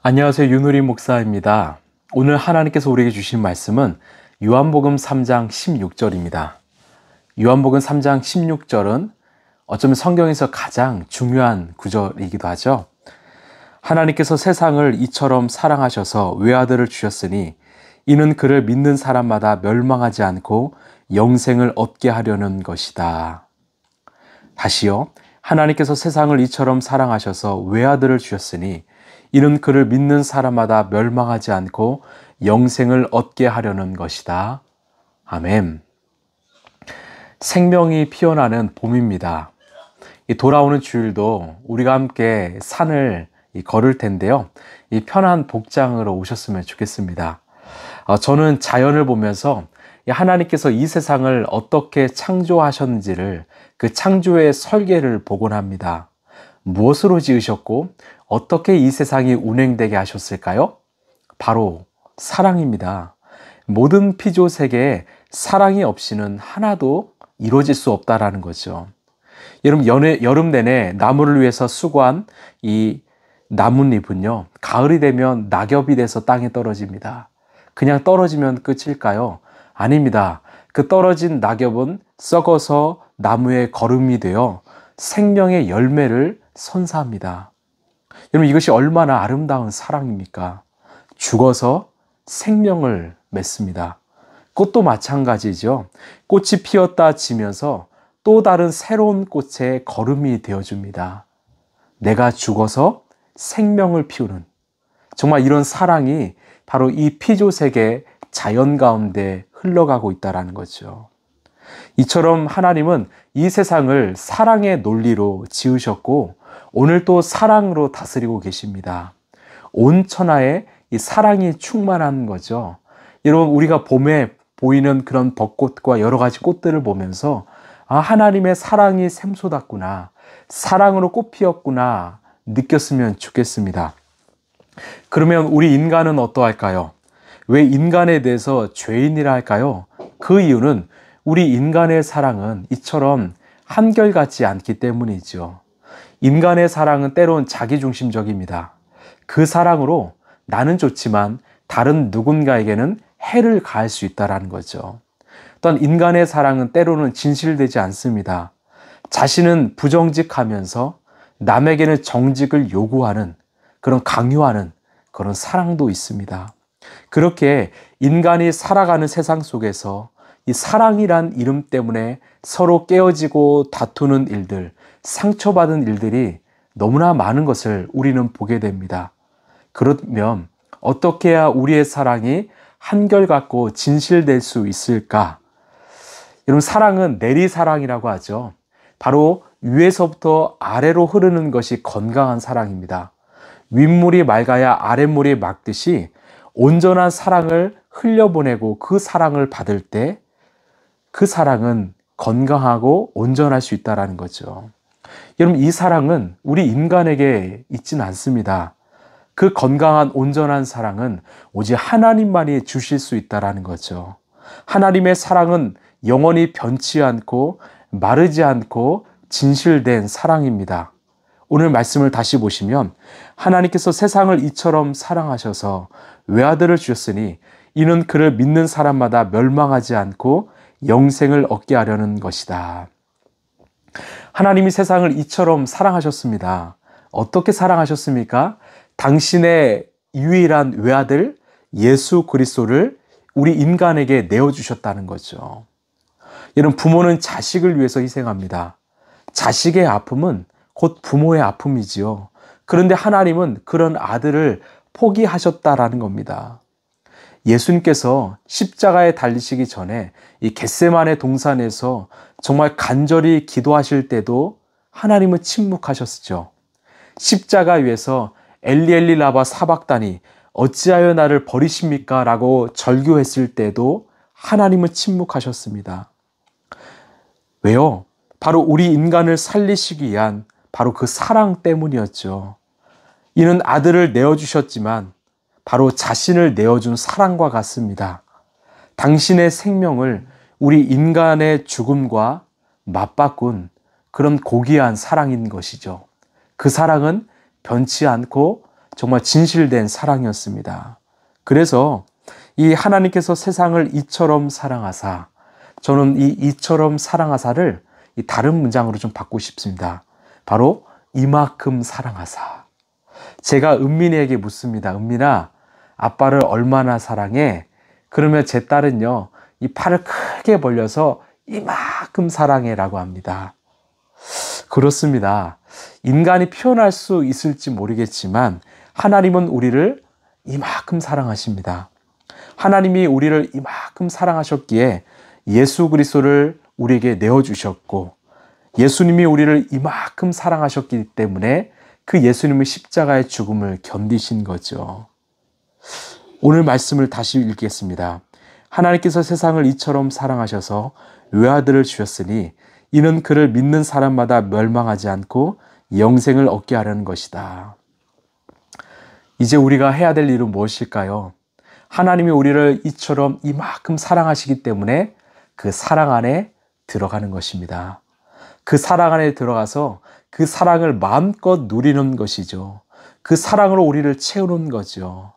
안녕하세요. 윤우리 목사입니다. 오늘 하나님께서 우리에게 주신 말씀은 요한복음 3장 16절입니다. 요한복음 3장 16절은 어쩌면 성경에서 가장 중요한 구절이기도 하죠. 하나님께서 세상을 이처럼 사랑하셔서 외아들을 주셨으니 이는 그를 믿는 사람마다 멸망하지 않고 영생을 얻게 하려는 것이다. 다시요. 하나님께서 세상을 이처럼 사랑하셔서 외아들을 주셨으니 이는 그를 믿는 사람마다 멸망하지 않고 영생을 얻게 하려는 것이다. 아멘. 생명이 피어나는 봄입니다. 돌아오는 주일도 우리가 함께 산을 걸을 텐데요. 이 편한 복장으로 오셨으면 좋겠습니다. 저는 자연을 보면서 하나님께서 이 세상을 어떻게 창조하셨는지를 그 창조의 설계를 보곤 합니다. 무엇으로 지으셨고 어떻게 이 세상이 운행되게 하셨을까요? 바로 사랑입니다. 모든 피조 세계에 사랑이 없이는 하나도 이루어질 수 없다라는 거죠. 여러분, 여름 내내 나무를 위해서 수고한 이 나뭇잎은요, 가을이 되면 낙엽이 돼서 땅에 떨어집니다. 그냥 떨어지면 끝일까요? 아닙니다. 그 떨어진 낙엽은 썩어서 나무의 거름이 되어 생명의 열매를 선사합니다. 여러분, 이것이 얼마나 아름다운 사랑입니까? 죽어서 생명을 맺습니다. 꽃도 마찬가지죠. 꽃이 피었다 지면서 또 다른 새로운 꽃의 거름이 되어줍니다. 내가 죽어서 생명을 피우는, 정말 이런 사랑이 바로 이 피조세계 자연 가운데 흘러가고 있다는 거죠. 이처럼 하나님은 이 세상을 사랑의 논리로 지으셨고 오늘 또 사랑으로 다스리고 계십니다. 온 천하에 이 사랑이 충만한 거죠. 여러분, 우리가 봄에 보이는 그런 벚꽃과 여러 가지 꽃들을 보면서 하나님의 사랑이 샘솟았구나, 사랑으로 꽃 피었구나 느꼈으면 좋겠습니다. 그러면 우리 인간은 어떠할까요? 왜 인간에 대해서 죄인이라 할까요? 그 이유는 우리 인간의 사랑은 이처럼 한결같지 않기 때문이죠. 인간의 사랑은 때론 자기중심적입니다. 그 사랑으로 나는 좋지만 다른 누군가에게는 해를 가할 수 있다는 거죠. 또한 인간의 사랑은 때로는 진실되지 않습니다. 자신은 부정직하면서 남에게는 정직을 요구하는, 그런 강요하는 그런 사랑도 있습니다. 그렇게 인간이 살아가는 세상 속에서 이 사랑이란 이름 때문에 서로 깨어지고 다투는 일들, 상처받은 일들이 너무나 많은 것을 우리는 보게 됩니다. 그러면 어떻게 해야 우리의 사랑이 한결같고 진실될 수 있을까? 여러분, 사랑은 내리사랑이라고 하죠. 바로 위에서부터 아래로 흐르는 것이 건강한 사랑입니다. 윗물이 맑아야 아랫물이 맑듯이 온전한 사랑을 흘려보내고 그 사랑을 받을 때 그 사랑은 건강하고 온전할 수 있다는 거죠. 여러분, 이 사랑은 우리 인간에게 있지는 않습니다. 그 건강한 온전한 사랑은 오직 하나님만이 주실 수 있다는 거죠. 하나님의 사랑은 영원히 변치 않고 마르지 않고 진실된 사랑입니다. 오늘 말씀을 다시 보시면 하나님께서 세상을 이처럼 사랑하셔서 외아들을 주셨으니 이는 그를 믿는 사람마다 멸망하지 않고 영생을 얻게 하려는 것이다. 하나님이 세상을 이처럼 사랑하셨습니다. 어떻게 사랑하셨습니까? 당신의 유일한 외아들 예수 그리스도를 우리 인간에게 내어주셨다는 거죠. 여러분, 부모는 자식을 위해서 희생합니다. 자식의 아픔은 곧 부모의 아픔이지요. 그런데 하나님은 그런 아들을 포기하셨다라는 겁니다. 예수님께서 십자가에 달리시기 전에 이 겟세마네 동산에서 정말 간절히 기도하실 때도 하나님은 침묵하셨죠. 십자가 위에서 엘리 엘리 라마 사박다니 어찌하여 나를 버리십니까? 라고 절규했을 때도 하나님은 침묵하셨습니다. 왜요? 바로 우리 인간을 살리시기 위한 바로 그 사랑 때문이었죠. 이는 아들을 내어주셨지만 바로 자신을 내어준 사랑과 같습니다. 당신의 생명을 우리 인간의 죽음과 맞바꾼 그런 고귀한 사랑인 것이죠. 그 사랑은 변치 않고 정말 진실된 사랑이었습니다. 그래서 이 하나님께서 세상을 이처럼 사랑하사, 저는 이 이처럼 사랑하사를 이 다른 문장으로 좀 바꾸고 싶습니다. 바로 이만큼 사랑하사. 제가 은민이에게 묻습니다. 은민아, 아빠를 얼마나 사랑해? 그러면 제 딸은요, 이 팔을 크게 벌려서 이만큼 사랑해라고 합니다. 그렇습니다. 인간이 표현할 수 있을지 모르겠지만 하나님은 우리를 이만큼 사랑하십니다. 하나님이 우리를 이만큼 사랑하셨기에 예수 그리스도를 우리에게 내어주셨고, 예수님이 우리를 이만큼 사랑하셨기 때문에 그 예수님의 십자가의 죽음을 견디신 거죠. 오늘 말씀을 다시 읽겠습니다. 하나님께서 세상을 이처럼 사랑하셔서 외아들을 주셨으니 이는 그를 믿는 사람마다 멸망하지 않고 영생을 얻게 하려는 것이다. 이제 우리가 해야 될 일은 무엇일까요? 하나님이 우리를 이처럼 이만큼 사랑하시기 때문에 그 사랑 안에 들어가는 것입니다. 그 사랑 안에 들어가서 그 사랑을 마음껏 누리는 것이죠. 그 사랑으로 우리를 채우는 거죠.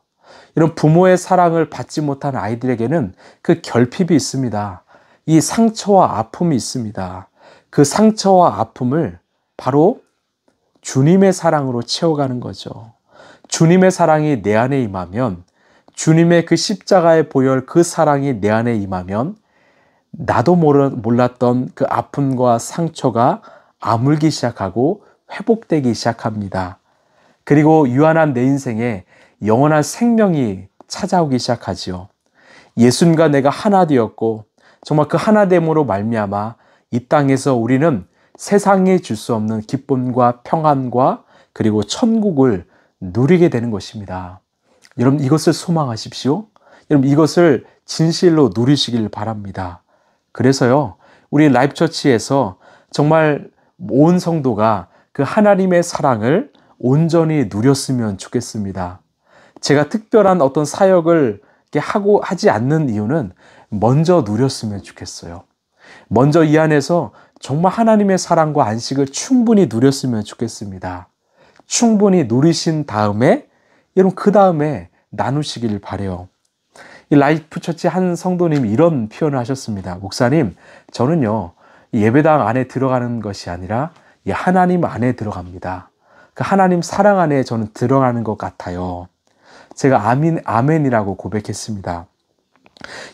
이런 부모의 사랑을 받지 못한 아이들에게는 그 결핍이 있습니다. 이 상처와 아픔이 있습니다. 그 상처와 아픔을 바로 주님의 사랑으로 채워가는 거죠. 주님의 사랑이 내 안에 임하면, 주님의 그 십자가의 보혈 그 사랑이 내 안에 임하면 나도 몰랐던 그 아픔과 상처가 아물기 시작하고 회복되기 시작합니다. 그리고 유한한 내 인생에 영원한 생명이 찾아오기 시작하지요. 예수님과 내가 하나 되었고 정말 그 하나됨으로 말미암아 이 땅에서 우리는 세상에 줄 수 없는 기쁨과 평안과 그리고 천국을 누리게 되는 것입니다. 여러분, 이것을 소망하십시오. 여러분, 이것을 진실로 누리시길 바랍니다. 그래서요, 우리 라이프처치에서 정말 온 성도가 그 하나님의 사랑을 온전히 누렸으면 좋겠습니다. 제가 특별한 어떤 사역을 하지 않는 이유는 먼저 누렸으면 좋겠어요. 먼저 이 안에서 정말 하나님의 사랑과 안식을 충분히 누렸으면 좋겠습니다. 충분히 누리신 다음에, 여러분, 그 다음에 나누시길 바래요. 이 라이프 처치 한 성도님이 이런 표현을 하셨습니다. 목사님, 저는요, 예배당 안에 들어가는 것이 아니라 이 하나님 안에 들어갑니다. 그 하나님 사랑 안에 저는 들어가는 것 같아요. 제가 아멘이라고 고백했습니다.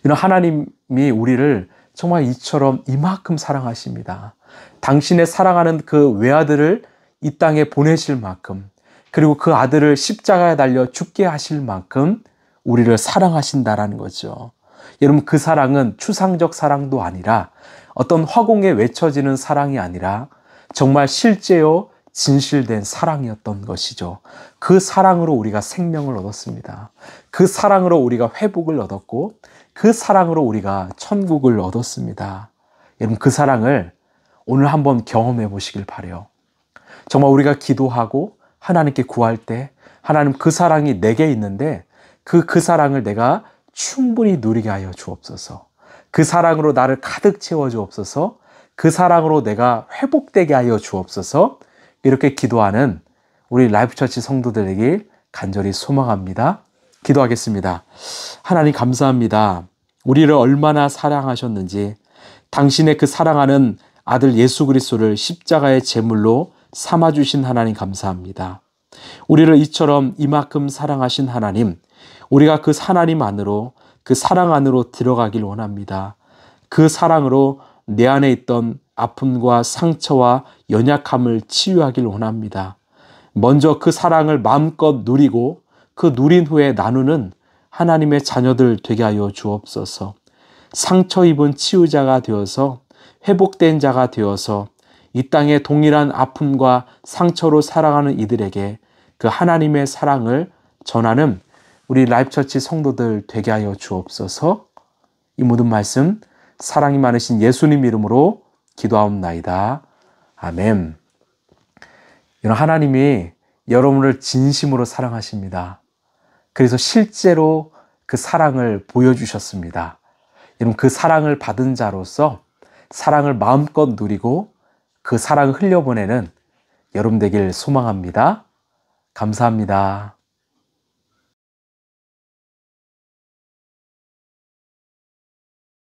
이런 하나님이 우리를 정말 이처럼 이만큼 사랑하십니다. 당신의 사랑하는 그 외아들을 이 땅에 보내실 만큼, 그리고 그 아들을 십자가에 달려 죽게 하실 만큼 우리를 사랑하신다라는 거죠. 여러분, 그 사랑은 추상적 사랑도 아니라 어떤 화공에 외쳐지는 사랑이 아니라 정말 실제요 진실된 사랑이었던 것이죠. 그 사랑으로 우리가 생명을 얻었습니다. 그 사랑으로 우리가 회복을 얻었고 그 사랑으로 우리가 천국을 얻었습니다. 여러분, 그 사랑을 오늘 한번 경험해 보시길 바라요. 정말 우리가 기도하고 하나님께 구할 때 하나님, 그 사랑이 내게 있는데 그 사랑을 내가 충분히 누리게 하여 주옵소서. 그 사랑으로 나를 가득 채워 주옵소서. 그 사랑으로 내가 회복되게 하여 주옵소서. 이렇게 기도하는 우리 라이프처치 성도들에게 간절히 소망합니다. 기도하겠습니다. 하나님, 감사합니다. 우리를 얼마나 사랑하셨는지, 당신의 그 사랑하는 아들 예수 그리스도를 십자가의 제물로 삼아주신 하나님 감사합니다. 우리를 이처럼 이만큼 사랑하신 하나님, 우리가 그 하나님 안으로, 그 사랑 안으로 들어가길 원합니다. 그 사랑으로 내 안에 있던 아픔과 상처와 연약함을 치유하길 원합니다. 먼저 그 사랑을 마음껏 누리고 그 누린 후에 나누는 하나님의 자녀들 되게 하여 주옵소서. 상처 입은 치유자가 되어서, 회복된 자가 되어서 이 땅의 동일한 아픔과 상처로 살아가는 이들에게 그 하나님의 사랑을 전하는 우리 라이프처치 성도들 되게 하여 주옵소서. 이 모든 말씀 사랑이 많으신 예수님 이름으로 기도하옵나이다. 아멘. 여러분, 하나님이 여러분을 진심으로 사랑하십니다. 그래서 실제로 그 사랑을 보여주셨습니다. 여러분, 그 사랑을 받은 자로서 사랑을 마음껏 누리고 그 사랑을 흘려보내는 여러분 되길 소망합니다. 감사합니다.